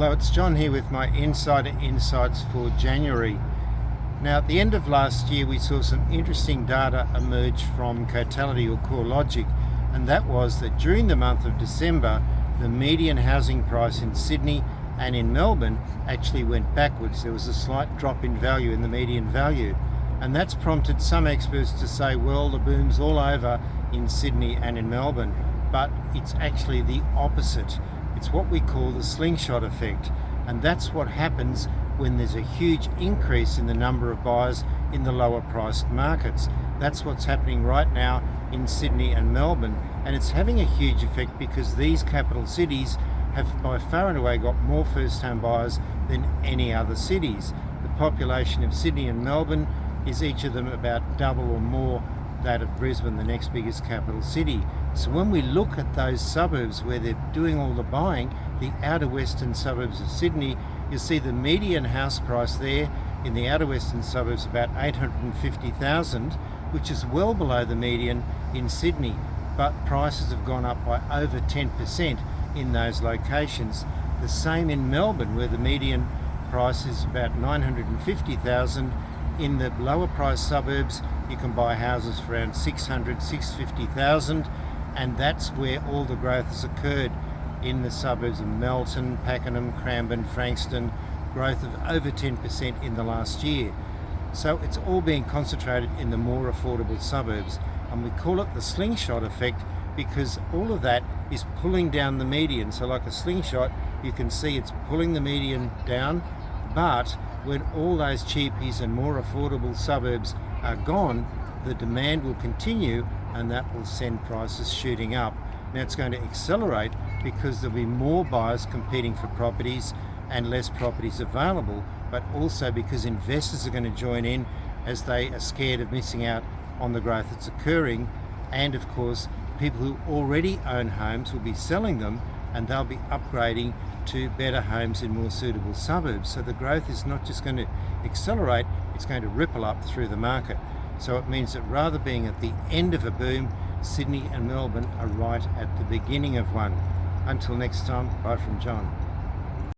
Hello, it's John here with my Insider Insights for January. Now, at the end of last year, we saw some interesting data emerge from Cotality or CoreLogic, and that was that during the month of December, the median housing price in Sydney and in Melbourne actually went backwards. There was a slight drop in value, in the median value, and that's prompted some experts to say, well, the boom's all over in Sydney and in Melbourne, but it's actually the opposite. It's what we call the slingshot effect, and that's what happens when there's a huge increase in the number of buyers in the lower priced markets. That's what's happening right now in Sydney and Melbourne, and it's having a huge effect because these capital cities have by far and away got more first home buyers than any other cities. The population of Sydney and Melbourne is each of them about double or more that of Brisbane, the next biggest capital city. So when we look at those suburbs where they're doing all the buying, the outer western suburbs of Sydney, you see the median house price there in the outer western suburbs about $850,000, which is well below the median in Sydney, but prices have gone up by over 10% in those locations. The same in Melbourne, where the median price is about $950,000. In the lower price suburbs, you can buy houses for around $600,000, $650,000, and that's where all the growth has occurred in the suburbs of Melton, Pakenham, Cranbourne, Frankston, growth of over 10% in the last year. So it's all being concentrated in the more affordable suburbs, and we call it the slingshot effect because all of that is pulling down the median. So like a slingshot, you can see it's pulling the median down, but when all those cheapies and more affordable suburbs are gone, the demand will continue, and that will send prices shooting up. Now it's going to accelerate because there'll be more buyers competing for properties and less properties available, but also because investors are going to join in as they are scared of missing out on the growth that's occurring. And of course, people who already own homes will be selling them, and they'll be upgrading to better homes in more suitable suburbs. So the growth is not just going to accelerate, it's going to ripple up through the market. So it means that rather being at the end of a boom, Sydney and Melbourne are right at the beginning of one. Until next time, bye from John.